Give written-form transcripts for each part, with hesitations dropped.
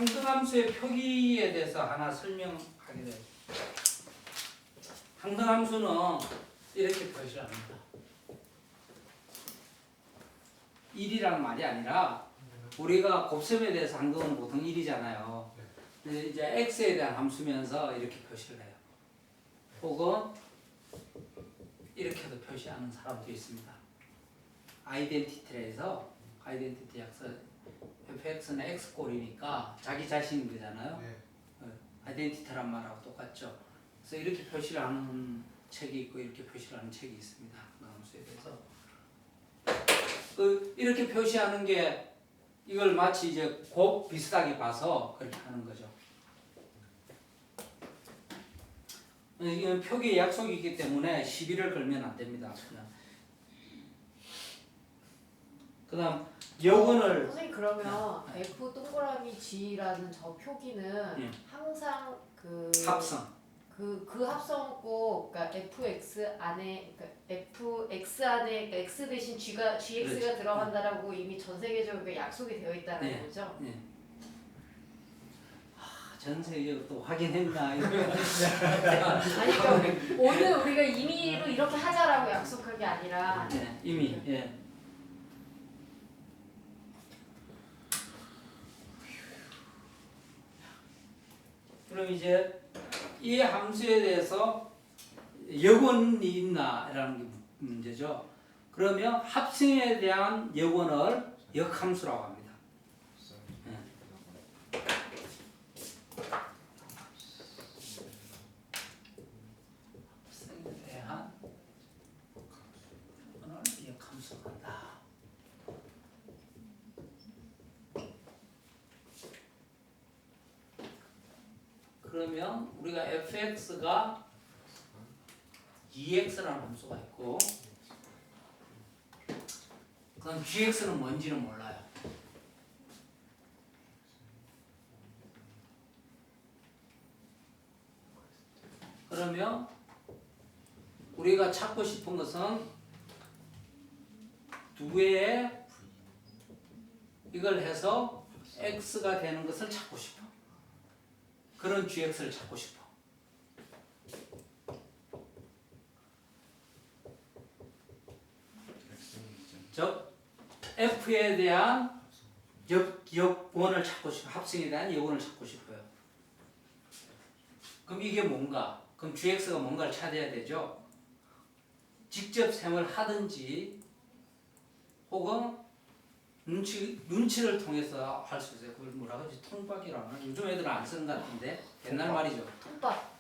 항등함수의 표기에 대해서 하나 설명하게 돼요. 항등함수는 이렇게 표시를 합니다. 1이라는 말이 아니라 우리가 곱셈에 대해서 항등은 보통 1이잖아요. 근데 이제 x에 대한 함수면서 이렇게 표시를 해요. 혹은 이렇게도 표시하는 사람도 있습니다. 아이덴티티에서 아이덴티티 약서 fx는 x꼴이니까 자기 자신인 거잖아요. 아이덴티티란 말하고 똑같죠. 그래서 이렇게 표시를 하는 책이 있고 이렇게 표시를 하는 책이 있습니다. 함수에 대해서 이렇게 표시하는 게 이걸 마치 이제 곱 비슷하게 봐서 그렇게 하는 거죠. 이건 표기의 약속이기 때문에 시비를 걸면 안 됩니다. 그냥. 그다음 여건을 선생님 그러면 F 동그라미 G라는 저 표기는 항상 그 합성. 그 합성 꼭 그러니까 fx 안에 그러니까 fx 안에 x 대신 gx가 그렇지. 들어간다라고 이미 전 세계적으로 약속이 되어 있다는 네. 거죠. 네. 전 세계적으로 또 확인했나? 아니 그러니까 오늘 우리가 임의로 이렇게 하자라고 약속한 게 아니라 네, 이미 예. 그럼 이제 이 함수에 대해서 여건이 있나라는 게 문제죠. 그러면 합성에 대한 여건을 역함수라고 합니다. 합성에 대한 여건을 역함수로 한다. 그러면 우리가 fx가 2x라는 함수가 있고 그럼 gx는 뭔지는 몰라요. 그러면 우리가 찾고 싶은 것은 두 개의 이걸 해서 x가 되는 것을 찾고 싶어. 그런 gx를 찾고 싶어. 즉 f에 대한 역원을 찾고 싶어. 합성에 대한 역원을 찾고 싶어요. 그럼 이게 뭔가? 그럼 gx가 뭔가를 찾아야 되죠. 직접 셈을 하든지 혹은 눈치를 통해서 할 수 있어요. 그걸 뭐라 그러지? 통밥이라나? 요즘 애들은 안 쓰는 것 같은데 옛날 말이죠. 통밥.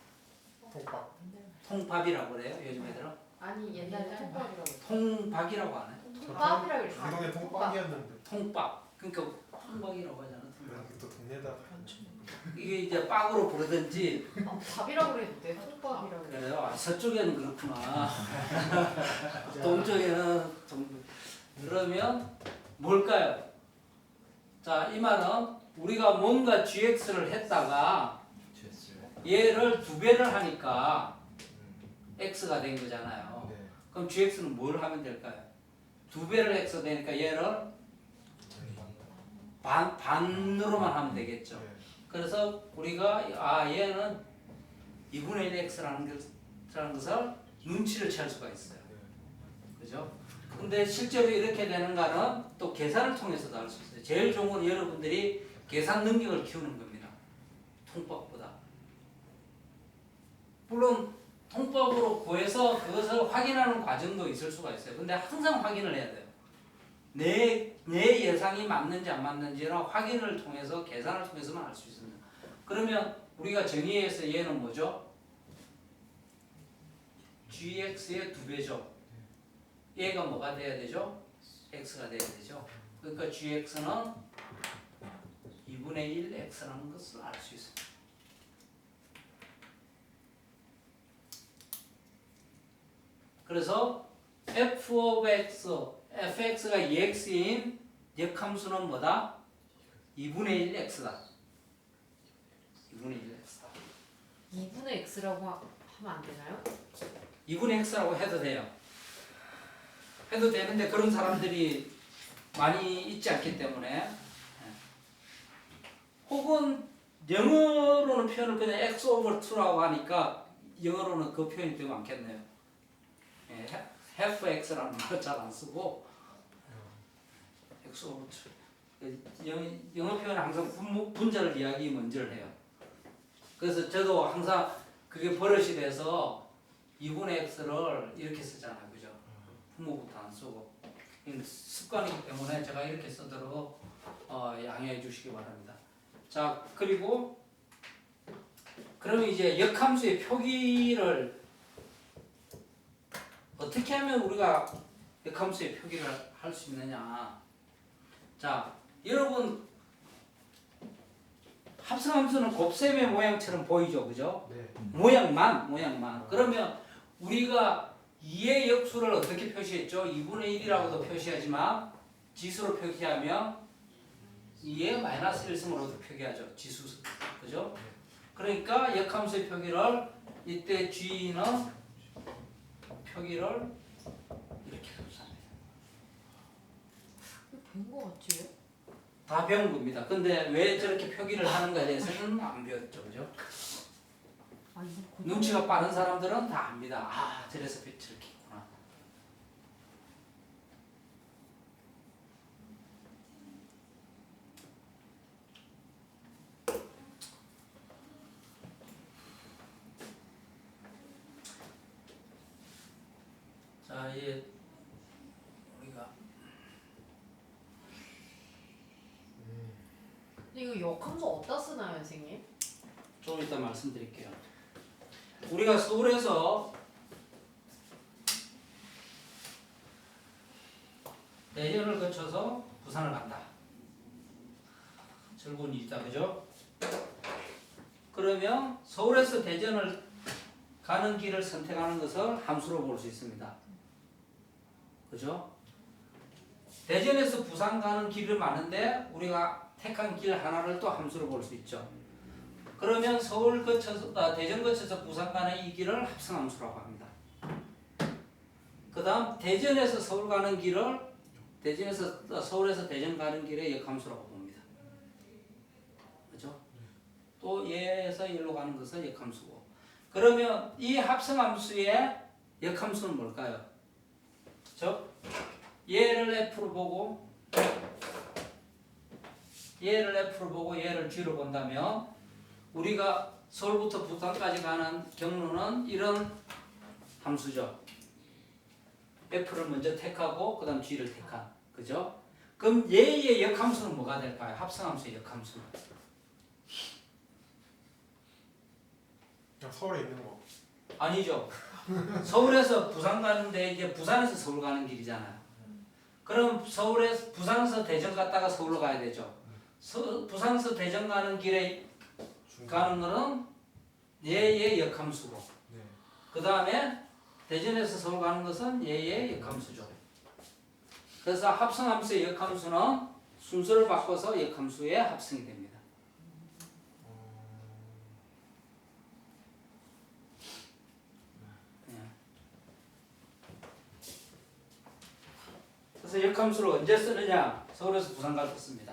통밥이라고 그래요. 요즘 애들은 아니 옛날에 통밥이라고 했어. 통박이라고 하네. 통밥이라고 그랬어. 강동에 통빵이었는데 통밥. 그러니까 통박이라고 하잖아. 통박. 또 동네다 이게 이제 빵으로 부르든지 밥이라고 그랬는데 통밥이라고. 그래요. 아, 서쪽에는 그렇구나. 동쪽에는 그러면 뭘까요? 자, 이 말은 우리가 뭔가 gx를 했다가 얘를 2배를 하니까 x가 된 거잖아요. 네. 그럼 gx는 뭘 하면 될까요? 2배를 x 되니까 얘를 반으로만 하면 되겠죠. 네. 그래서 우리가 얘는 2분의 1 x라는 것을 눈치를 챌 수가 있어요. 그죠? 근데 실제로 이렇게 되는가는 또 계산을 통해서도 알 수 있어요. 제일 좋은 건 여러분들이 계산 능력을 키우는 겁니다. 통법보다. 물론 통법으로 구해서 그것을 확인하는 과정도 있을 수가 있어요. 근데 항상 확인을 해야 돼요. 내 예상이 맞는지 안 맞는지는 확인을 통해서 계산을 통해서만 알 수 있습니다. 그러면 우리가 정의해서 얘는 뭐죠? gx의 2배죠. 얘가 뭐가 돼야 되죠? x가 돼야 되죠. 그러니까 gx는 2분의 1 x라는 것을 알 수 있습니다. 그래서 f of x, fx가 2x인 역함수는 뭐다? 2분의 1 x다. 2분의 1 x다. 2분의 x라고 하면 안 되나요? 2분의 x라고 해도 돼요. 해도 되는데 그런 사람들이 많이 있지 않기 때문에 혹은 영어로는 표현을 그냥 x over 2라고 하니까 영어로는 그 표현이 더 많겠네요. 예, half x라는 말 잘 안 쓰고 x over 2. 영어 표현은 항상 분자를 이야기 먼저를 해요. 그래서 저도 항상 그게 버릇이 돼서 2분의 x를 이렇게 쓰잖아요. 그죠? 분모부터 안 쓰고. 습관이기 때문에 제가 이렇게 쓰도록 양해해 주시기 바랍니다. 자, 그리고 그러면 이제 역함수의 표기를 어떻게 하면 우리가 역함수의 표기를 할 수 있느냐. 자, 여러분 합성함수는 곱셈의 모양처럼 보이죠, 그죠? 네. 모양만. 그러면 우리가 2의 역수를 어떻게 표시했죠? 2분의 1이라고도 표시하지만 지수로 표기하면 2의 마이너스 1승으로도 표기하죠. 지수, 그죠? 그러니까 역함수의 표기를 이때 G는 표기를 이렇게 표시합니다. 본거 같지요? 다 배운 겁니다. 근데 왜 저렇게 표기를 하는가에 대해서는 안 배웠죠, 그죠? 아 이거 눈치가 빠른 사람들은 다 압니다. 아, 저래서 저렇게 있구나. 자, 이제 우리가 근데 이거 역함수 어디다 쓰나요, 선생님? 좀 이따 말씀드릴게요. 우리가 서울에서 대전을 거쳐서 부산을 간다. 즐거운 일이다, 그죠? 그러면 서울에서 대전을 가는 길을 선택하는 것을 함수로 볼 수 있습니다. 그죠? 대전에서 부산 가는 길이 많은데 우리가 택한 길 하나를 또 함수로 볼 수 있죠. 그러면 서울 거쳐서 대전 거쳐서 부산 가는 이 길을 합성함수라고 합니다. 그다음 대전에서 서울 가는 길을 서울에서 대전 가는 길의 역함수라고 봅니다. 그렇죠? 또 얘에서 여기로 가는 것은 역함수고. 그러면 이 합성함수의 역함수는 뭘까요? 그렇죠? 얘를 F로 보고 얘를 G로 본다면 우리가 서울부터 부산까지 가는 경로는 이런 함수죠. F를 먼저 택하고 그 다음 G를 택한. 그죠? 그럼 얘의 역함수는 뭐가 될까요? 합성함수의 역함수는. 그냥 서울에 있는 거. 아니죠. 서울에서 부산 가는데 이제 부산에서 서울 가는 길이잖아요. 그럼 부산에서 대전 갔다가 서울로 가야 되죠. 부산에서 대전 가는 길에 가는 거는 얘의 역함수고. 네. 그 다음에 대전에서 서울 가는 것은 얘의 역함수죠. 그래서 합성함수의 역함수는 순서를 바꿔서 역함수의 합성이 됩니다. 그래서 역함수를 언제 쓰느냐? 서울에서 부산 갈 때 씁니다.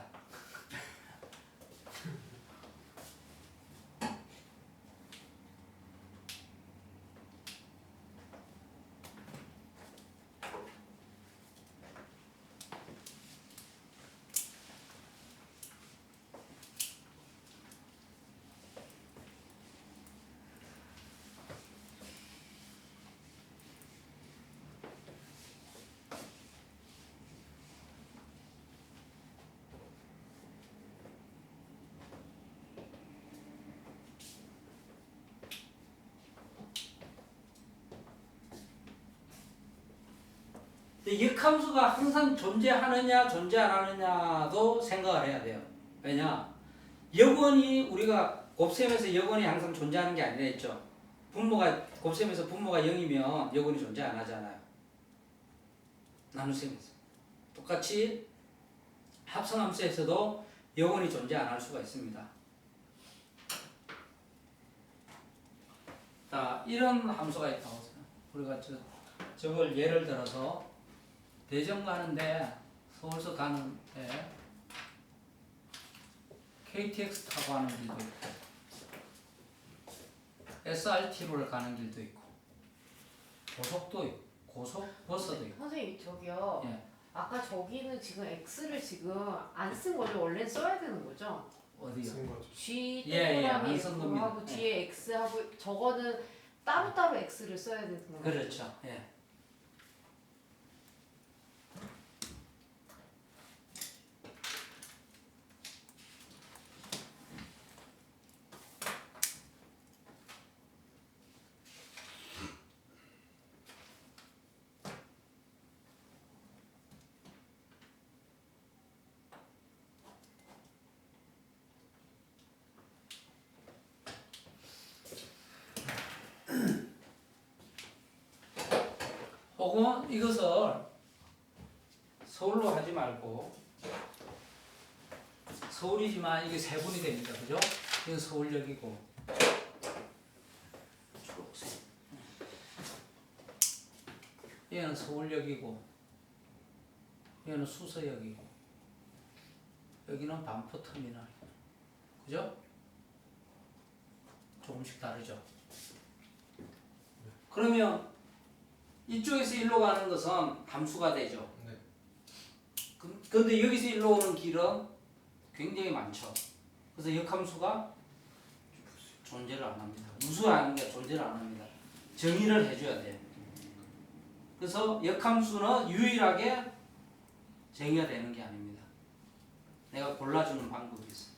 역함수가 항상 존재하느냐 존재 안 하느냐도 생각을 해야 돼요. 왜냐? 역원이 우리가 곱셈에서 역원이 항상 존재하는 게 아니라 했죠. 곱셈에서 분모가 0이면 역원이 존재 안 하잖아요. 나눗셈에서. 똑같이 합성함수에서도 역원이 존재 안 할 수가 있습니다. 자, 이런 함수가 있다고 우리가 저걸 예를 들어서 대전 가는데 서울서 가는데 KTX 타고 가는 길도 있고 SRT로 가는 길도 있고 고속도 있고 고속버스도 있고. 선생님 저기요. 예. 아까 저기는 지금 X를 지금 안 쓴 거죠? 원래 써야 되는 거죠? 어디요? 쓴 거죠. G 예, 동그라미 안 쓴 겁니다. F하고 뒤에 X하고 저거는 따로따로 X를 써야 되는 거죠? 그렇죠. 예. 혹은 이것을 서울로 하지 말고 서울이지만 이게 세분이 됩니다. 그죠? 이건 서울역이고 초록색. 얘는 서울역이고 얘는 수서역이고 여기는 반포터미널. 그죠? 조금씩 다르죠? 그러면 이쪽에서 일로 가는 것은 함수가 되죠. 네. 근데 여기서 일로 오는 길은 굉장히 많죠. 그래서 역함수가 존재를 안 합니다. 무수한 게 존재를 안 합니다. 정의를 해줘야 돼요. 그래서 역함수는 유일하게 정의가 되는 게 아닙니다. 내가 골라주는 방법이 있어.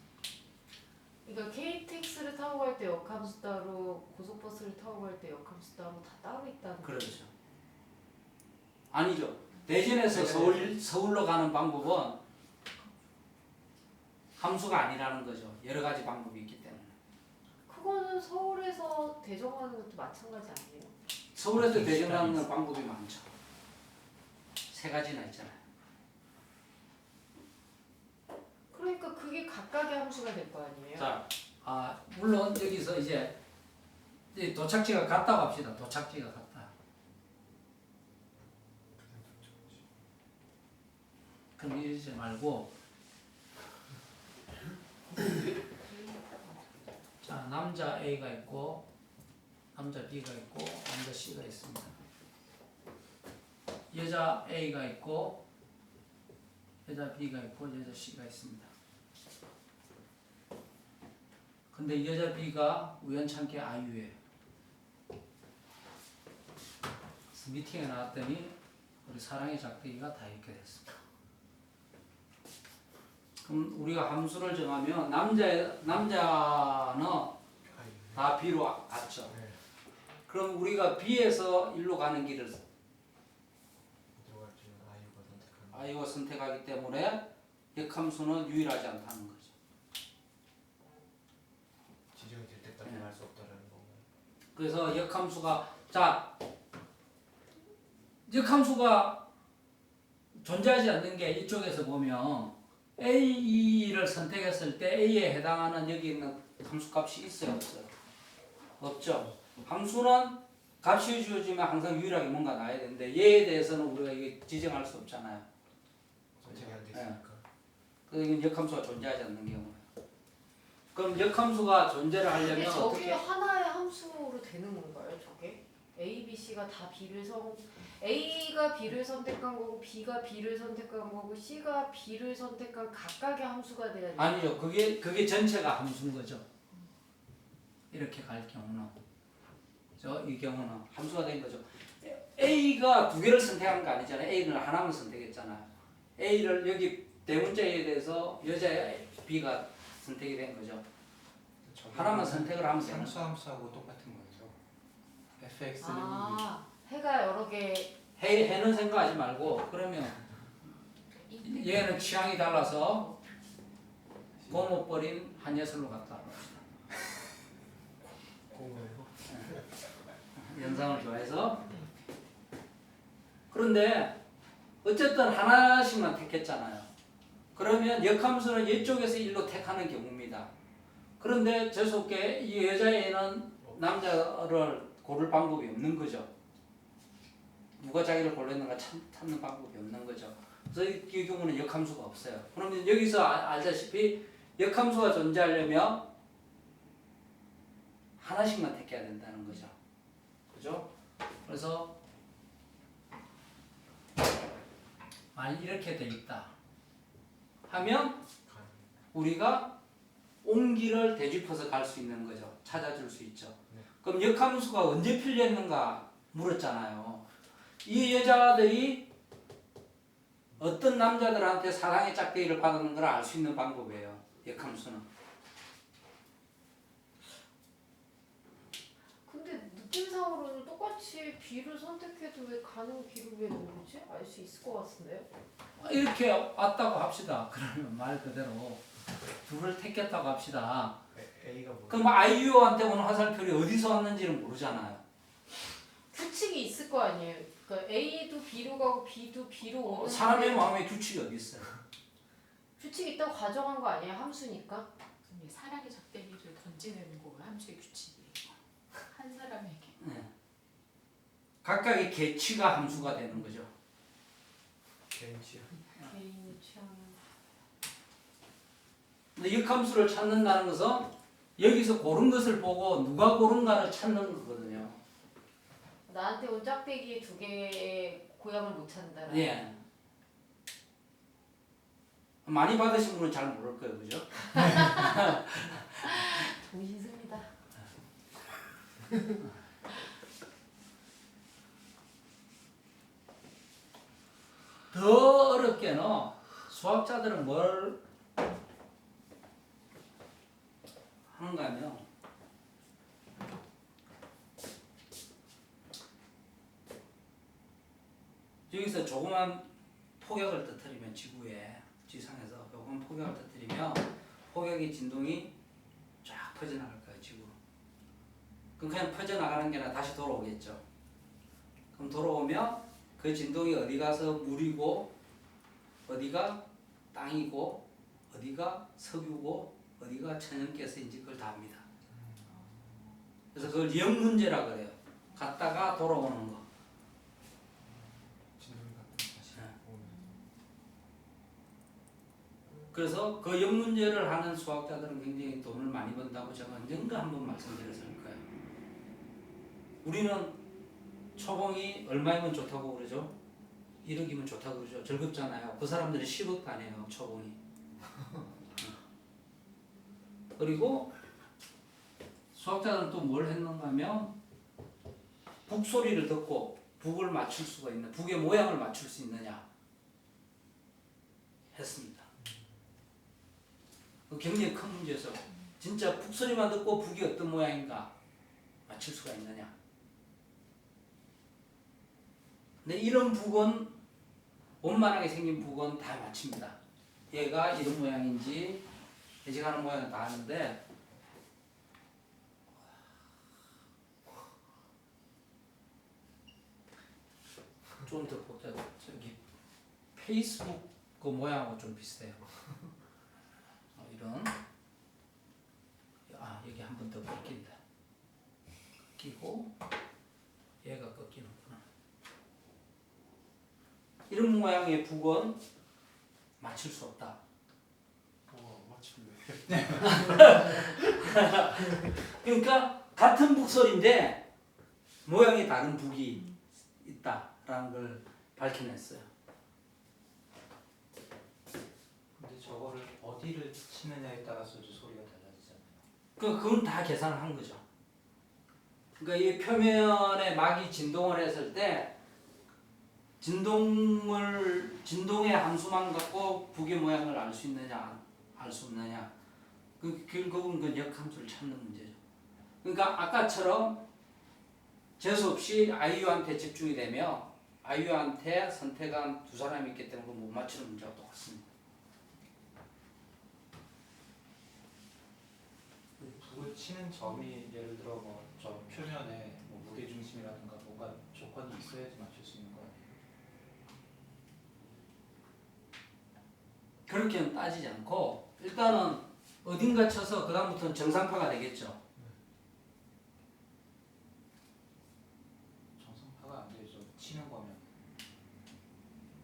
그러니까 KTX를 타고 갈 때 역함수 따로, 고속버스를 타고 갈 때 역함수 따로 다 따로 있다는 거죠. 그렇죠. 아니죠. 대전에서 서울로 가는 방법은 함수가 아니라는 거죠. 여러 가지 방법이 있기 때문에. 그거는 서울에서 대전 가는 것도 마찬가지 아니에요? 서울에서 대전 가는 방법이 많죠. 세 가지나 있잖아요. 그러니까 그게 각각의 함수가 될 거 아니에요? 자, 물론 여기서 이제 도착지가 같다고 합시다. 도착지가 같다. 그럼 이러지 말고 자, 남자 A가 있고 남자 B가 있고 남자 C가 있습니다. 여자 A가 있고 여자 B가 있고 여자 C가 있습니다. 근데 여자 B가 우연찮게 아이유예요. 그래서 미팅에 나왔더니 우리 사랑의 작대기가 다 이렇게 됐습니다. 그럼 우리가 함수를 정하면 남자는 다 B로 갔죠. 네. 그럼 우리가 B에서 1로 가는 길을 어디로 갈지는 아이유가 선택하는. I가 선택하기 때문에 역함수는 유일하지 않다는 거죠. 지정이 될 때까지 할 수 없다라는 건가요? 그래서 역함수가 존재하지 않는 게 이쪽에서 보면 A를 선택했을 때 A에 해당하는 여기 있는 함수값이 있어요, 없어요? 없죠. 함수는 값이 주어지면 항상 유일하게 뭔가 나야 되는데 얘에 대해서는 우리가 이게 지정할 수 없잖아요. 선택이 안 됐으니까. 그래서 이건 역함수가 존재하지 않는 경우예요. 그럼 역함수가 존재를 근데 하려면 저게 어떻게? 하나의 함수로 되는 건가요? 저게? A, B, C가 다 A가 B를 선택한 거고 B가 B를 선택한 거고 C가 B를 선택한 각각의 함수가 돼야 돼요. 아니죠. 그게 전체가 함수인 거죠. 이렇게 갈 경우는 이 경우는 함수가 된 거죠. A가 두 개를 선택한 거 아니잖아요. A는 하나만 선택했잖아요. A를 여기 대문자에 대해서 여자 B가 선택이 된 거죠. 하나만 선택을 하면 되는 거죠. 함수하고 똑같은 거죠. fx는 해가 여러 개 해는 생각하지 말고 그러면 얘는 취향이 달라서 고못 버린 한 예술로 갔다 옵시다. 공부해요. 연상을 좋아해서. 그런데 어쨌든 하나씩만 택했잖아요. 그러면 역함수는 이쪽에서 일로 택하는 경우입니다. 그런데 재수없게 이 여자애는 남자를 고를 방법이 없는 거죠. 누가 자기를 골랐는가 찾는 방법이 없는 거죠. 그래서 이 경우는 역함수가 없어요. 그러면 여기서 알다시피 역함수가 존재하려면 하나씩만 택해야 된다는 거죠. 그죠? 그래서 만약 이렇게 돼 있다 하면 우리가 옹기를 되짚어서 갈 수 있는 거죠. 찾아줄 수 있죠. 네. 그럼 역함수가 언제 필요했는가 물었잖아요. 이 여자들이 어떤 남자들한테 사랑의 짝대기를 받는 걸 알 수 있는 방법이에요. 역함수는. 근데 느낌상으로는 똑같이 B를 선택해도 왜 가는 B를 왜 모르지? 알 수 있을 것 같은데요? 이렇게 왔다고 합시다. 그러면 말 그대로 둘을 택했다고 합시다. A가 뭐? 그럼 아이유한테 오는 화살표를 어디서 왔는지는 모르잖아요. 규칙이 있을 거 아니에요. 그러니까 A도 B로 가고 B도 B로 오는 사람의 마음에 규칙이 어디 있어요? 규칙이 있다고 가정한 거 아니에요? 함수니까. 이 사랑의 작대기를 던지는 거 함수의 규칙이에요. 한 사람에게. 네. 각각의 개취가 함수가 되는 거죠. 개인치요. 개인 취향. 근데 역함수를 찾는다는 것은 여기서 고른 것을 보고 누가 고른가를 찾는 거거든요. 나한테 온 짝대기 두 개의 고양을 못 찾는다는. 예. 많이 받으신 분은 잘 모를 거예요, 그죠? 돈 있습니다. 더 어렵게는 수학자들은 뭘 하는가 하면 여기서 조그만 폭약을 터뜨리면 지상에서 조그만 폭약을 터뜨리면 폭약의 진동이 쫙 퍼져나갈 거예요, 지구로. 그럼 그냥 퍼져나가는 게 아니라 다시 돌아오겠죠. 그럼 돌아오면 그 진동이 어디 가서 물이고 어디가 땅이고 어디가 석유고 어디가 천연가스인지 그걸 다 압니다. 그래서 그걸 역문제라 그래요. 갔다가 돌아오는 거. 진동이 가끔 다시 네. 오면. 그래서 그 역문제를 하는 수학자들은 굉장히 돈을 많이 번다고 제가 언젠가 한번 말씀드렸을 거예요. 우리는 초봉이 얼마이면 좋다고 그러죠? 1억이면 좋다고 그러죠? 즐겁잖아요. 그 사람들이 10억도 안 해요, 초봉이. 그리고 수학자들은 또 뭘 했는가 하면 북소리를 듣고 북을 맞출 수가 있는, 북의 모양을 맞출 수 있느냐 했습니다. 그 굉장히 큰 문제에서 진짜 북소리만 듣고 북이 어떤 모양인가 맞출 수가 있느냐. 근데 이런 북은 원만하게 생긴 북은 다 맞춥니다. 얘가 이런 모양인지 예측하는 모양은 다 아는데 좀 더 복잡해. 저기 페이스북 그 모양하고 좀 비슷해요. 이런 여기 한 번 더 꺾인다. 꺾이고 얘가 꺾이는구나. 이런 모양의 북은 맞출 수 없다. 맞출래. 그러니까 같은 북소리인데 모양이 다른 북이 있다라는 걸 밝혀냈어요. 근데 저거를 어디를 치느냐에 따라서도 소리가 달라지잖아요. 그건 다 계산을 한 거죠. 그러니까 이 표면에 막이 진동을 했을 때 진동의 함수만 갖고 북의 모양을 알 수 있느냐, 알 수 없느냐. 결국은 그 역함수를 찾는 문제죠. 그러니까 아까처럼 재수 없이 아이유한테 집중이 되면 아이유한테 선택한 두 사람이 있기 때문에 못 맞추는 문제가 똑같습니다. 북을 치는 점이 예를 들어 뭐 저 표면에 뭐 무게 중심이라든가 뭔가 조건이 있어야지 맞출 수 있는 거 아니에요? 그렇게는 따지지 않고 일단은 어딘가 쳐서 그 다음부터는 정상파가 되겠죠. 정상파가 안 되죠. 치는 거면.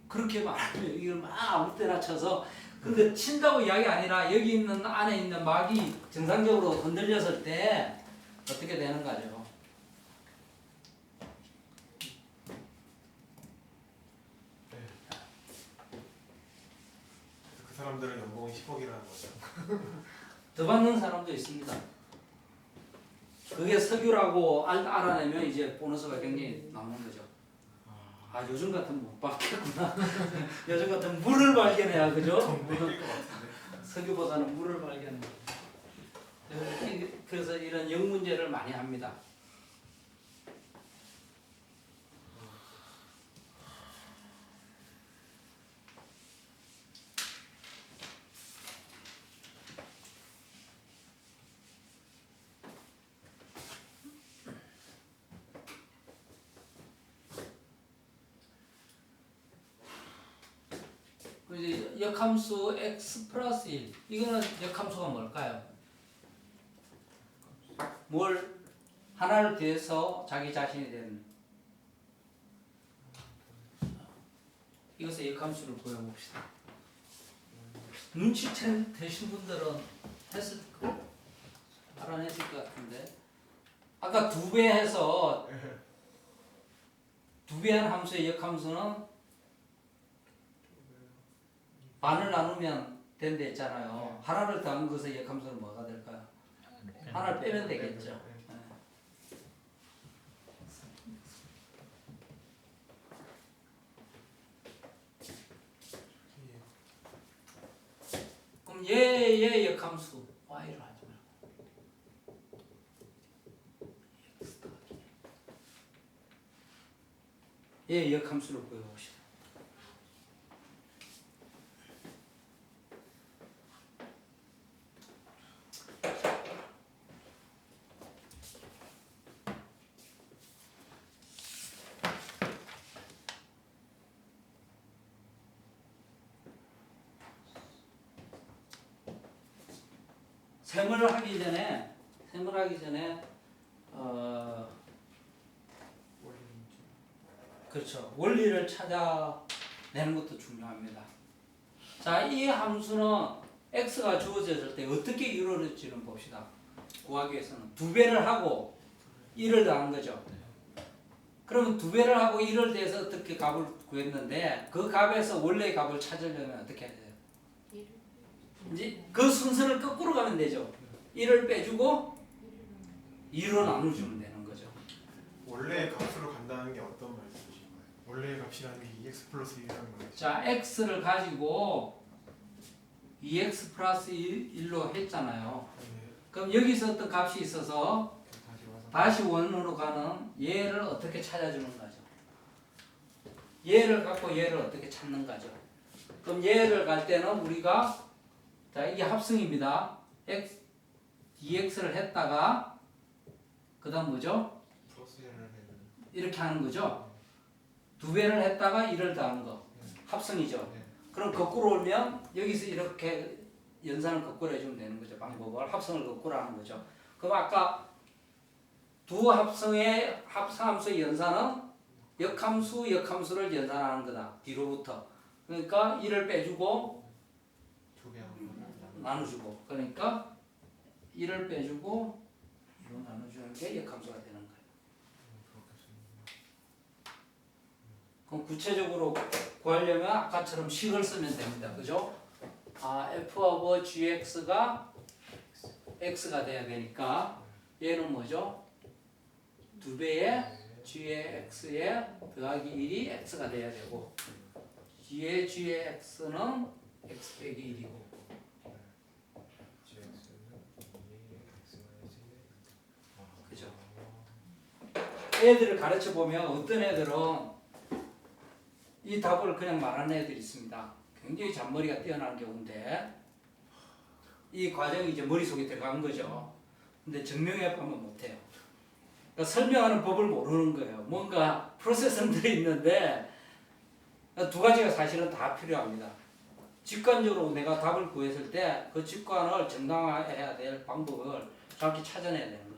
그렇게 말하면 이걸 막 아무 때나 쳐서 그 근데 친다고 이야기 아니라 여기 있는 안에 있는 막이 정상적으로 흔들렸을 때 어떻게 되는 거죠? 그 사람들은 연봉이 10억이라는 거죠. 더 받는 사람도 있습니다. 그게 석유라고 알아내면 이제 보너스가 굉장히 나오는 거죠. 아 요즘 같으면 못 받겠구나. 요즘 같으면 물을 발견해야 그죠? 것 같은데. 석유보다는 물을 발견해. 그래서 이런 영 문제를 많이 합니다. 이제 역함수 x 플러스 1 이거는 역함수가 뭘까요? 뭘 하나를 더해서 자기 자신이 되는 이것의 역함수를 구해봅시다. 눈치채신 분들은 했을 거 알아냈을 것 같은데 아까 2배 해서 2배 한 함수의 역함수는 반을 나누면 된다 했잖아요. 하나를 더한 것의 역함수는 뭐가 될까요? 하나를 빼면 되겠죠. 네. 그럼 얘의 역함수 y를 하지 말고 x 더하기 얘의 역함수를 구해봅시다. 셈을 하기 전에 그렇죠. 원리를 찾아내는 것도 중요합니다. 자, 이 함수는 x가 주어졌을 때 어떻게 이루어질지는 봅시다. 구하기 위해서는 2배를 하고 1을 더한 거죠. 그러면 2배를 하고 1을 더해서 어떻게 값을 구했는데 그 값에서 원래의 값을 찾으려면 어떻게 해야 돼요? 이제 그 순서를 거꾸로 가면 되죠. 1을 빼주고 2로 나눠주면 되는 거죠. 원래 값으로 간다는 게 어떤 말씀이신 거예요? 원래 값이라는 게 2x 플러스 1이라는 거예요. 자, x를 가지고 2x 플러스 1로 했잖아요. 네. 그럼 여기서 어떤 값이 있어서 다시 와서 다시 원으로 가는 얘를 어떻게 찾아주는 거죠? 얘를 갖고 얘를 어떻게 찾는 거죠? 그럼 얘를 갈 때는 우리가 자 이게 합성입니다. x, dx를 했다가 그 다음 뭐죠? 플러스 1을 해는 이렇게 하는 거죠. 2배를 했다가 1을 더한 거 합성이죠. 네. 그럼 거꾸로 오면 여기서 이렇게 연산을 거꾸로 해주면 되는 거죠. 방법을 합성을 거꾸로 하는 거죠. 그럼 아까 두 합성의 합성함수의 연산은 역함수를 연산하는 거다. 뒤로부터. 그러니까 1을 빼주고 2배 하고 나눠주고 그러니까 1을 빼주고 2로 나눠주는 게 역함수가 되는 거예요. 그럼 구체적으로 구하려면 아까처럼 식을 쓰면 됩니다. 그죠? 아, f 오버 gx가 x가 돼야 되니까 얘는 뭐죠? 2배의 g의 x에 더하기 1이 x가 돼야 되고 g의 x는 x 빼기 1이고 그죠? 애들을 가르쳐 보면 어떤 애들은 이 답을 그냥 말하는 애들이 있습니다. 굉장히 잔머리가 뛰어난 경우인데 이 과정이 이제 머릿속에 들어간 거죠. 근데 증명해 보면 못해요. 그러니까 설명하는 법을 모르는 거예요. 뭔가 프로세스는 들어있는데 두 가지가 사실은 다 필요합니다. 직관적으로 내가 답을 구했을 때 그 직관을 정당화해야 될 방법을 정확히 찾아내야 되는 거죠.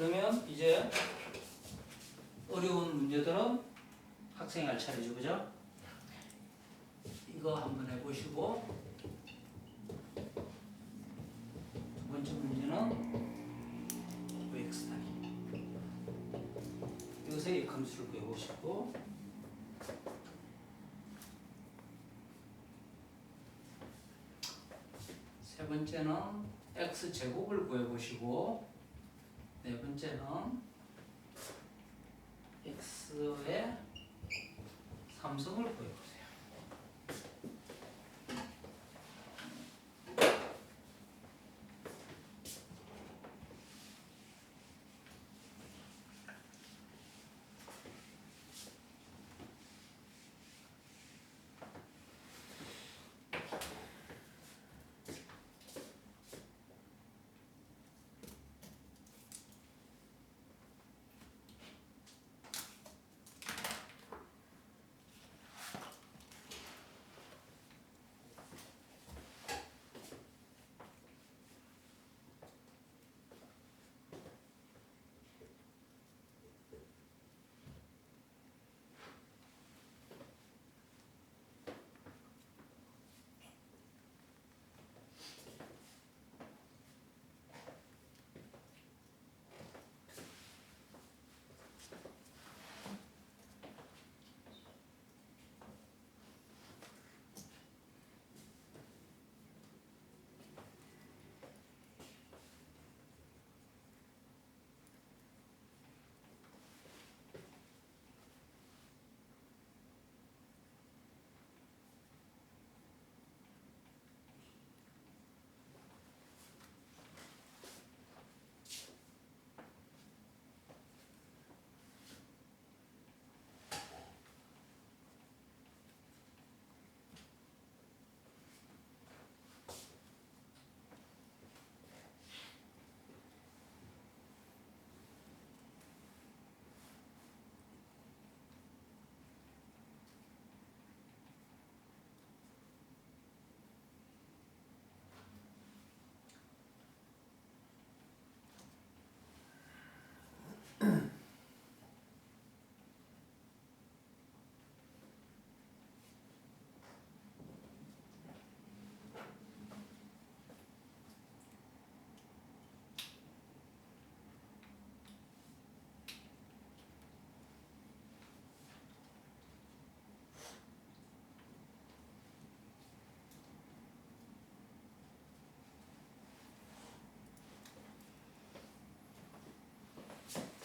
그러면 이제 어려운 문제들은 학생이 할 차례죠, 그죠? 이거 한번 해보시고 두 번째 문제는 OX 단위. 여기서 이 함수를 구해보시고 세 번째는 x 제곱을 구해보시고 네 번째는 x의 삼성을 구해보세요.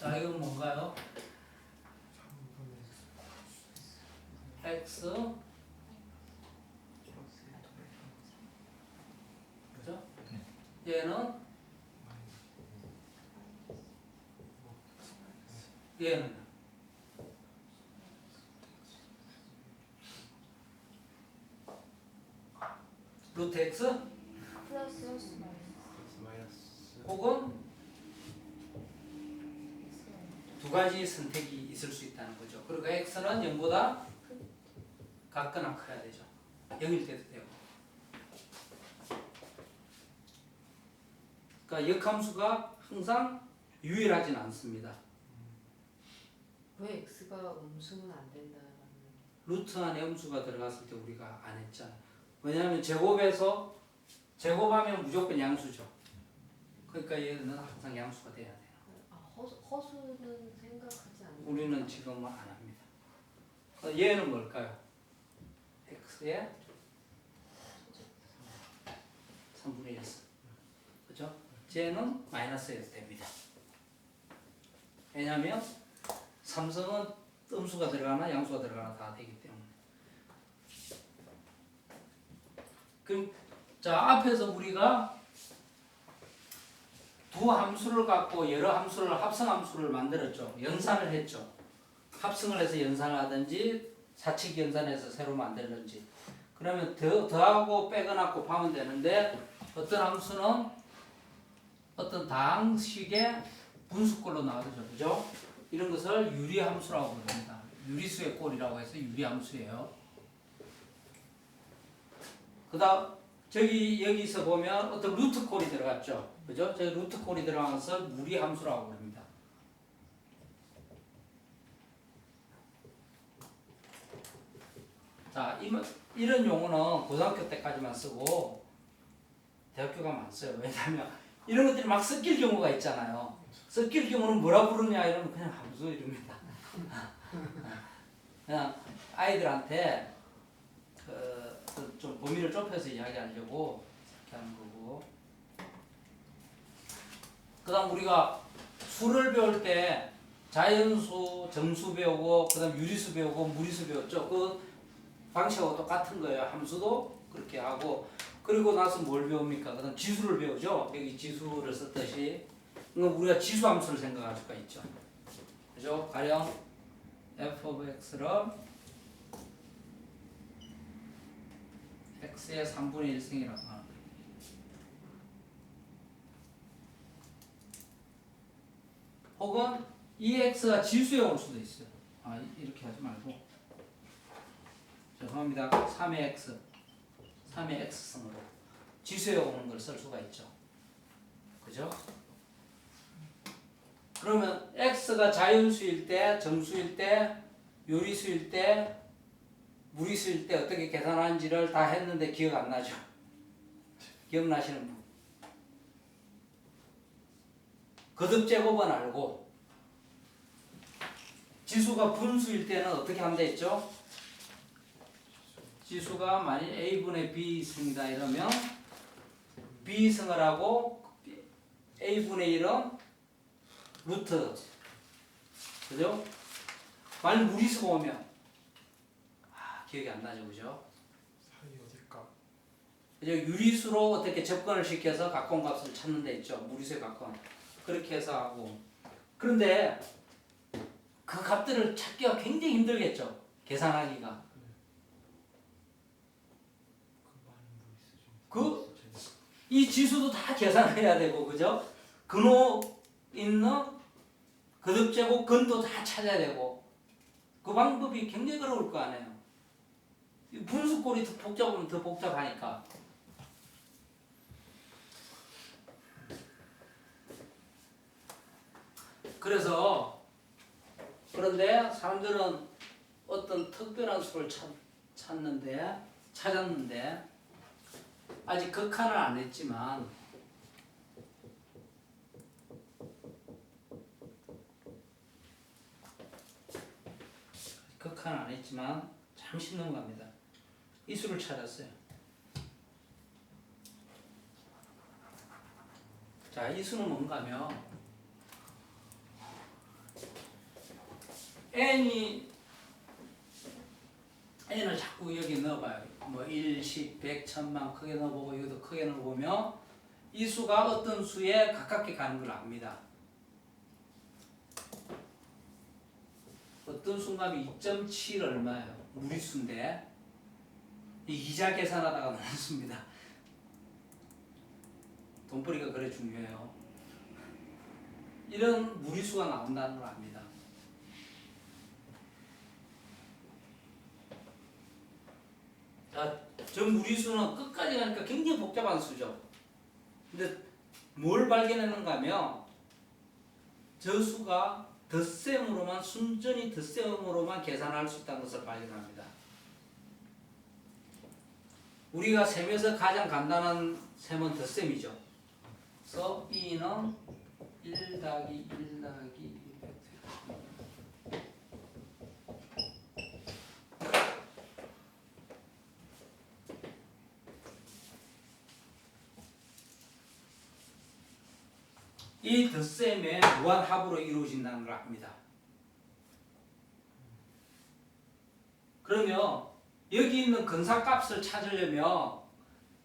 자, 이건 뭔가요? x 그죠? 얘는 루트 x 플러스 마이너스 혹은 두 가지 선택이 있을 수 있다는 거죠. 그리고 x는 0보다 같거나 커야 되죠. 0일 때도 되고. 그러니까 역함수가 항상 유일하진 않습니다. 왜 x가 음수는 안 된다라는 루트 안에 음수가 들어갔을 때 우리가 안 했잖아요. 왜냐하면 제곱하면 무조건 양수죠. 그러니까 얘는 항상 양수가 돼야 돼요. 허수는 생각하지 않는 우리는 지금은 안 합니다. 얘는 뭘까요? x의 3분의 1. 그죠? 쟤는 마이너스에서 됩니다. 왜냐하면 삼성은 음수가 들어가나 양수가 들어가나 다 되기 때문에. 그럼 자, 앞에서 우리가 두 함수를 갖고 여러 함수를 합성함수를 만들었죠. 연산을 했죠. 합성을 해서 연산을 하든지 사칙 연산해서 새로 만들든지. 그러면 더하고 빼거나 곱하면 되는데 어떤 함수는 어떤 다항식의 분수꼴로 나오죠. 그죠? 이런 것을 유리함수라고 부릅니다. 유리수의 꼴이라고 해서 유리함수예요. 그다음 여기서 보면 어떤 루트꼴이 들어갔죠. 그죠? 저 루트꼴이 들어가서 무리함수라고 부릅니다. 자, 이런 용어는 고등학교 때까지만 쓰고 대학교 가면 안 써요. 왜냐하면 이런 것들이 막 섞일 경우가 있잖아요. 섞일 경우는 뭐라 부르냐 이러면 그냥 함수 이럽니다. 그냥 아이들한테 좀 범위를 좁혀서 이야기하려고 이렇게 하는 거고. 그다음 우리가 수를 배울 때 자연수, 정수 배우고 그다음 유리수 배우고 무리수 배웠죠. 그 방식하고 똑같은 거예요. 함수도 그렇게 하고 그리고 나서 뭘 배웁니까? 그다음 지수를 배우죠. 여기 지수를 썼듯이 우리가 지수 함수를 생각할 수가 있죠. 그죠? 가령 f of x를 x의 3분의 1승이라고 하는 거예요. 혹은 이 x가 지수에 올 수도 있어요. 이렇게 하지 말고 죄송합니다. 3의 x 3의 x승으로 지수에 오는 걸 쓸 수가 있죠. 그죠? 그러면 x가 자연수일 때, 정수일 때, 요리수일 때, 무리수일 때 어떻게 계산하는지를 다 했는데 기억 안 나죠? 기억나시는 분? 거듭제곱은 알고 지수가 분수일 때는 어떻게 하면 되겠죠? 지수가 만일 a분의 b승이다 이러면 b승을 하고 a분의 1은 루트 그죠? 만일 무리수가 오면 기억이 안 나죠 그죠? 사이 어딜까? 그죠? 유리수로 어떻게 접근을 시켜서 가까운 값을 찾는 데 있죠. 무리수에 가까운 그렇게 해서 하고 그런데 그 값들을 찾기가 굉장히 힘들겠죠. 계산하기가 이 지수도 다 계산해야 되고 그죠? 근호 있는 거듭제곱 근도 다 찾아야 되고 그 방법이 굉장히 어려울 거 아니에요. 분수꼴이 더 복잡하면 더 복잡하니까 그런데 사람들은 어떤 특별한 수를 찾았는데 아직 극한을 안 했지만 잠시 넘어갑니다. 이 수를 찾았어요. 자, 이 수는 뭔가 하면 n을 자꾸 여기 넣어봐요. 뭐 1, 10, 100, 1000만 크게 넣어보고 여기도 크게 넣어보면 이 수가 어떤 수에 가깝게 가는 걸 압니다. 어떤 순간이 2.7 얼마예요? 무리수인데 이 이자 계산하다가 나온 수입니다. 돈벌이가 그래 중요해요. 이런 무리수가 나온다는 걸 압니다. 자, 저 무리수는 끝까지 가니까 굉장히 복잡한 수죠. 근데 뭘 발견했는가 하면 저 수가 덧셈으로만 순전히 덧셈으로만 계산할 수 있다는 것을 발견합니다. 우리가 셈에서 가장 간단한 셈은 덧셈이죠. 그래서 2는 1 더하기 1 더하기 1 이 덧셈의 무한합으로 이루어진다는 걸 압니다. 그러면 여기 있는 근사값을 찾으려면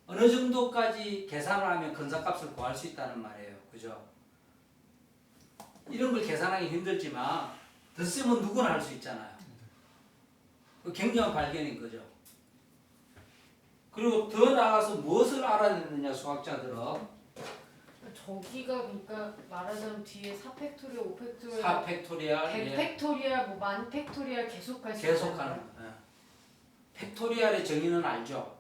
어느 정도까지 계산을 하면 근사값을 구할 수 있다는 말이에요. 그죠? 이런 걸 계산하기 힘들지만 덧셈은 누구나 할 수 있잖아요. 굉장한 발견인 거죠. 그리고 더 나아가서 무엇을 알아냈느냐 수학자들은 저기가 그러니까 말하자면 뒤에 4팩토리얼, 5팩토리얼, 4팩토리얼 100팩토리얼, 뭐 만팩토리얼 계속할 수 계속하는 팩토리얼의 정의는 알죠?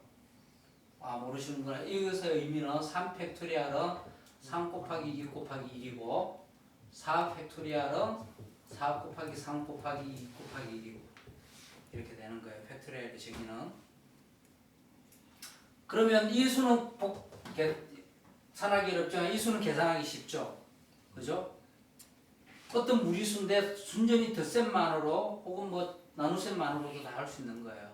모르시는구나. 여기서 의미는 3팩토리얼은 3 곱하기 2 곱하기 1이고 4팩토리얼은 4 곱하기 3 곱하기 2 곱하기 1이고 이렇게 되는 거예요. 팩토리얼의 정의는. 그러면 이 수는 계산하기 어렵지만 이 수는 계산하기 쉽죠. 그죠? 어떤 무리수인데 순전히 덧셈만으로 혹은 뭐 나눗셈만으로도 다 할 수 있는 거예요.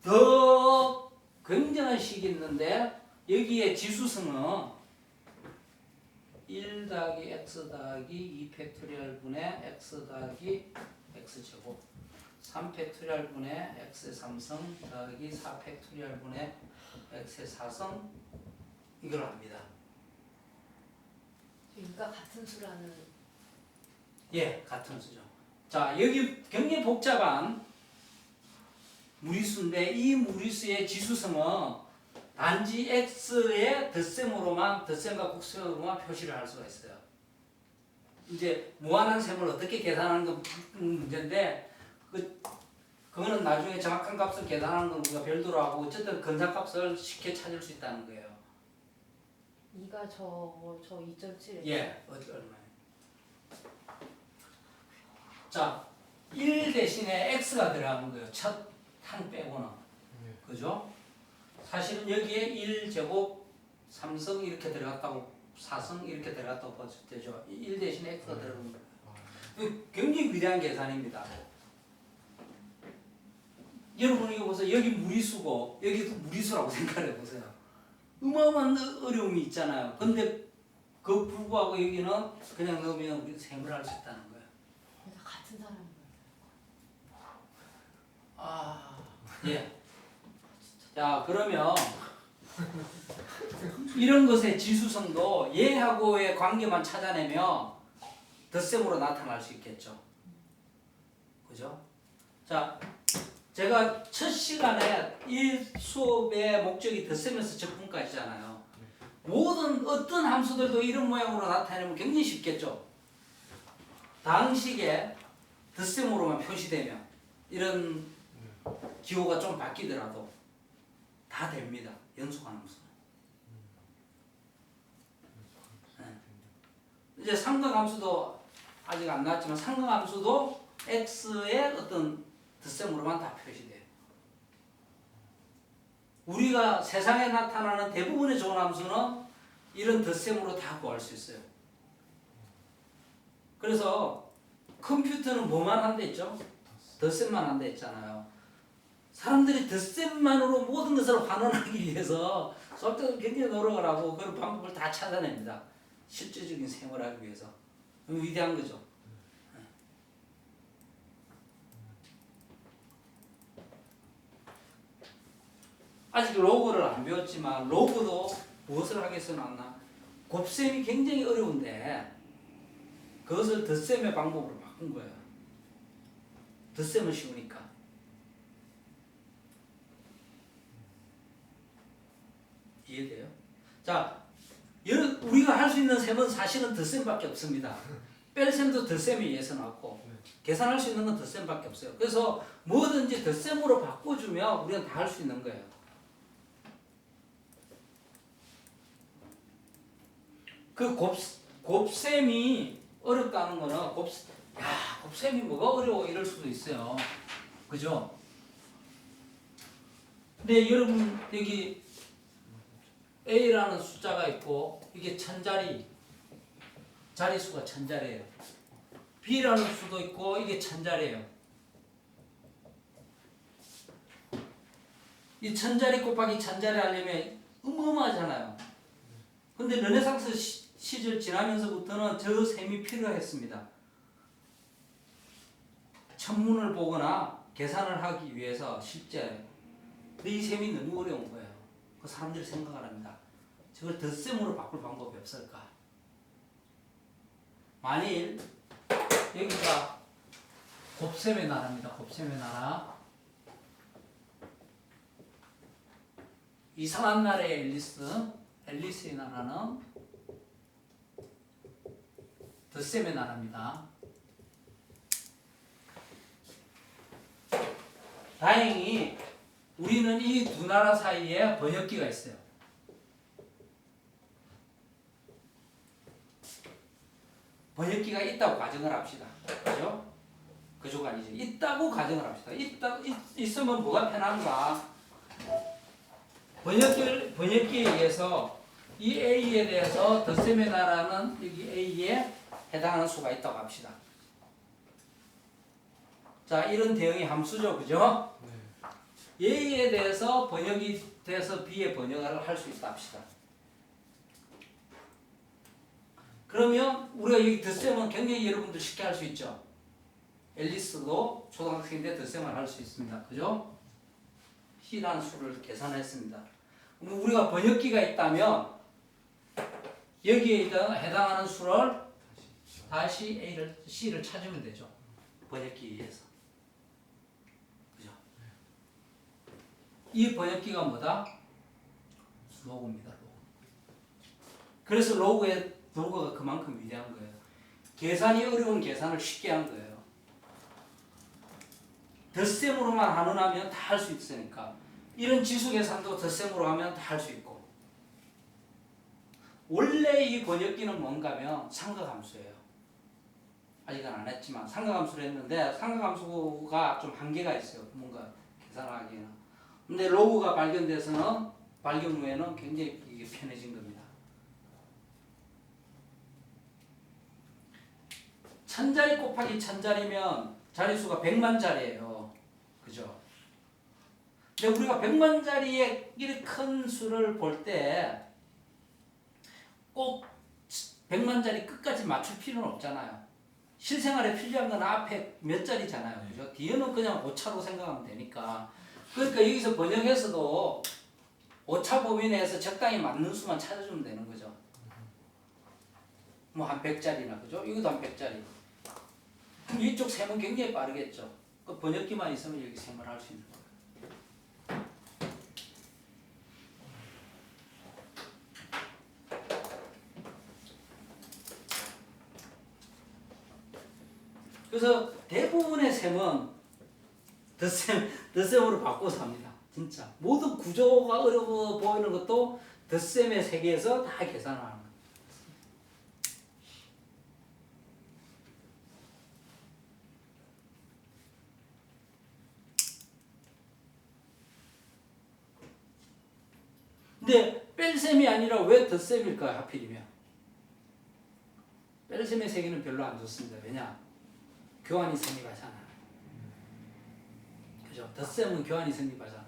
더 굉장한 식이 있는데 여기에 지수성은 1 더하기 x 더하기 2 팩토리얼 분의 x 더하기 x제곱 3 팩토리얼 분의 x의 3성 더하기 4 팩토리얼 분의 x의 4성 이걸 합니다. 그러니까 같은 수라는 예, 같은 수죠. 자, 여기 굉장히 복잡한 무리수인데 이 무리수의 지수성은 단지 x의 덧셈으로만 덧셈과 곱셈으로만 표시를 할 수가 있어요. 이제 무한한 셈을 어떻게 계산하는 건 문제인데 그거는 나중에 정확한 값을 계산하는 건 우리가 별도로 하고 어쨌든 근사값을 쉽게 찾을 수 있다는 거예요. 2가 저 2.7. 예, 얼마예요? 자, 1 대신에 x가 들어가는 거예요. 첫 항 빼고는. 그죠? 사실은 여기에 1제곱 3성 이렇게 들어갔다고 4성 이렇게 들어갔다고 봐도 되죠. 1 대신에 x가 들어가는 거예요. 이거 굉장히 위대한 계산입니다. 여러분 이거 보세요. 여기 무리수고 여기도 무리수라고 생각해 보세요. 어마어마한 어려움이 있잖아요. 근데 그 불구하고 여기는 그냥 넣으면 우리 셈을 할 수 있다는 거예요. 그러니까 같은 사람인 거예요. 아, 예. 자, 그러면 이런 것의 지수성도 얘하고의 관계만 찾아내면 덧셈으로 나타날 수 있겠죠. 그죠? 자, 제가 첫 시간에 이 수업의 목적이 덧셈에서 적분까지잖아요. 모든 어떤 함수들도 이런 모양으로 나타내면 굉장히 쉽겠죠. 당식에 덧셈으로만 표시되면 이런 기호가 좀 바뀌더라도 다 됩니다. 연속한 함수는. 네. 이제 상등함수도 아직 안 나왔지만 상등함수도 x의 어떤 덧셈으로만 다 표시돼요. 우리가 세상에 나타나는 대부분의 좋은 함수는 이런 덧셈으로 다 구할 수 있어요. 그래서 컴퓨터는 뭐만 한다 했죠? 덧셈만 한다 했잖아요. 사람들이 덧셈만으로 모든 것을 환원하기 위해서 수학자들 굉장히 노력을 하고 그런 방법을 다 찾아냅니다. 실질적인 생활을 하기 위해서. 위대한 거죠. 아직 로그를 안 배웠지만 로그도 무엇을 하기 위해서 나왔나? 곱셈이 굉장히 어려운데 그것을 덧셈의 방법으로 바꾼 거예요. 덧셈은 쉬우니까. 이해돼요? 자, 우리가 할 수 있는 셈은 사실은 덧셈밖에 없습니다. 뺄셈도 덧셈에 의해서 나왔고 계산할 수 있는 건 덧셈밖에 없어요. 그래서 뭐든지 덧셈으로 바꿔주면 우리는 다 할 수 있는 거예요. 그 곱셈이 어렵다는 거는 곱셈이 뭐가 어려워 이럴 수도 있어요. 그죠? 근데 여러분 여기 A라는 숫자가 있고 이게 천자리 자리수가 천자리예요. B라는 수도 있고 이게 천자리예요. 이 천자리 곱하기 천자리 하려면 어마어마하잖아요. 근데 르네상스 시절 지나면서부터는 저 셈이 필요했습니다. 천문을 보거나 계산을 하기 위해서 실제 근데 이 셈이 너무 어려운 거예요. 그 사람들이 생각을 합니다. 저걸 덧셈으로 바꿀 방법이 없을까? 만일 여기가 곱셈의 나라입니다. 곱셈의 나라. 이상한 나라의 앨리스의 나라는 덧셈의 나라입니다. 다행히 우리는 이 두 나라 사이에 번역기가 있어요. 번역기가 있다고 가정을 합시다. 그죠? 그조가 아니죠. 있다고 가정을 합시다. 있으면 뭐가 편한가? 번역기에 의해서 이 A에 대해서 덧셈에 달하는 여기 A에 해당하는 수가 있다고 합시다. 자, 이런 대응이 함수죠. 그죠? A에 대해서 번역이 돼서 B에 번역을 할 수 있다 합시다. 그러면 우리가 여기 덧셈은 굉장히 여러분들 쉽게 할 수 있죠. 앨리스도 초등학생인데 덧셈을 할 수 있습니다. 그죠? C라는 수를 계산했습니다. 그럼 우리가 번역기가 있다면 여기에 해당하는 수를 다시 C를 찾으면 되죠. 번역기에 의해서. 그죠? 이 번역기가 뭐다? 로그입니다. 로그. 그래서 로그가 그만큼 위대한 거예요. 계산이 어려운 계산을 쉽게 한 거예요. 덧셈으로만 하면 다 할 수 있으니까. 이런 지수 계산도 덧셈으로 하면 다 할 수 있고. 원래 이 번역기는 뭔가면 삼각함수예요. 아직은 안 했지만 삼각함수를 했는데 삼각함수가 좀 한계가 있어요. 뭔가 계산하기에는. 근데 로그가 발견 후에는 굉장히 이게 편해진 겁니다. 천자리 곱하기 천자리면 자릿수가 100만 자리예요. 그죠? 근데 우리가 100만 자리의 이렇게 큰 수를 볼 때 꼭 100만 자리 끝까지 맞출 필요는 없잖아요. 실생활에 필요한 건 앞에 몇 자리잖아요. 그죠? 뒤에는 그냥 오차로 생각하면 되니까. 그러니까 여기서 번역해서도 오차 범위 내에서 적당히 맞는 수만 찾아주면 되는 거죠. 뭐 한 100자리나 그죠? 이것도 한 100자리. 그럼 이쪽 셈은 굉장히 빠르겠죠. 그 번역기만 있으면 여기 셈을 할 수 있는 거예요. 그래서 대부분의 셈은 덧셈으로 바꿔서 합니다. 진짜 모든 구조가 어려워 보이는 것도 덧셈의 세계에서 다 계산을 하는 거예요. 근데 뺄셈이 아니라 왜 덧셈일까요? 하필이면 뺄셈의 세계는 별로 안 좋습니다. 왜냐? 교환이 성립하잖아요. 그죠? 덧셈은 교환이 성립하잖아요.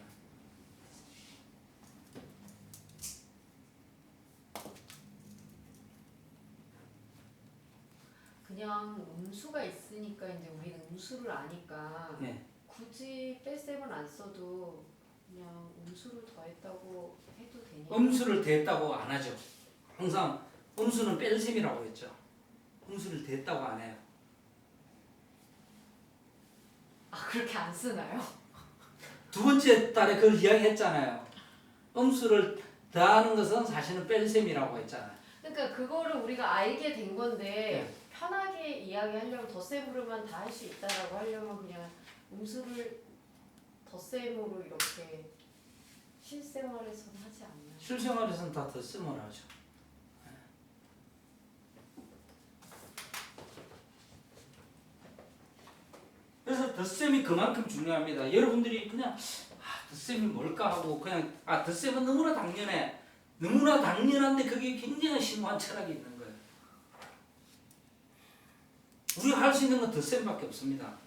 그냥 음수가 있으니까 이제 우리는 음수를 아니까 네. 굳이 뺄셈을 안 써도 그냥 음수를 더했다고 해도 되니까. 음수를 더했다고 안 하죠. 항상 음수는 뺄셈이라고 했죠. 음수를 더했다고 안 해요. 아 그렇게 안 쓰나요? 두 번째 달에 그걸 이야기했잖아요. 음수를 더하는 것은 사실은 뺄셈이라고 했잖아요. 그러니까 그거를 우리가 알게 된 건데 네. 편하게 이야기하려면 덧셈으로만 다 할 수 있다라고 하려면 그냥 음수를 덧셈으로 이렇게 실생활에서는 하지 않나요? 실생활에서는 다 덧셈을 하죠. 그래서 덧셈이 그만큼 중요합니다. 여러분들이 그냥 덧셈이 뭘까 하고 그냥 덧셈은 너무나 당연해. 너무나 당연한데 그게 굉장히 심오한 철학이 있는 거예요. 우리가 할 수 있는 건 덧셈밖에 없습니다.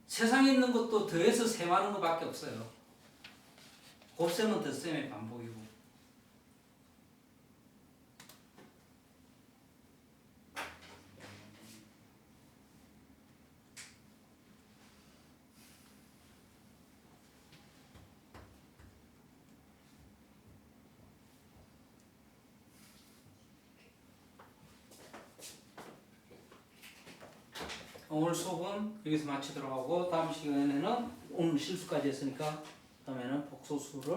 세상에 있는 것도 더해서 셈하는 것밖에 없어요. 곱셈은 덧셈의 반복이고. 오늘 수업은 여기서 마치도록 하고 다음 시간에는 오늘 실수까지 했으니까 다음에는 복소수를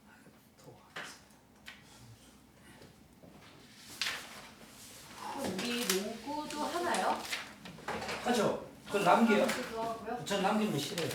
하도록 하겠습니다. 우리 로고도 하나요? 하죠. 그걸 남겨요. 로고도 하고요. 전 남기는 거 싫어요.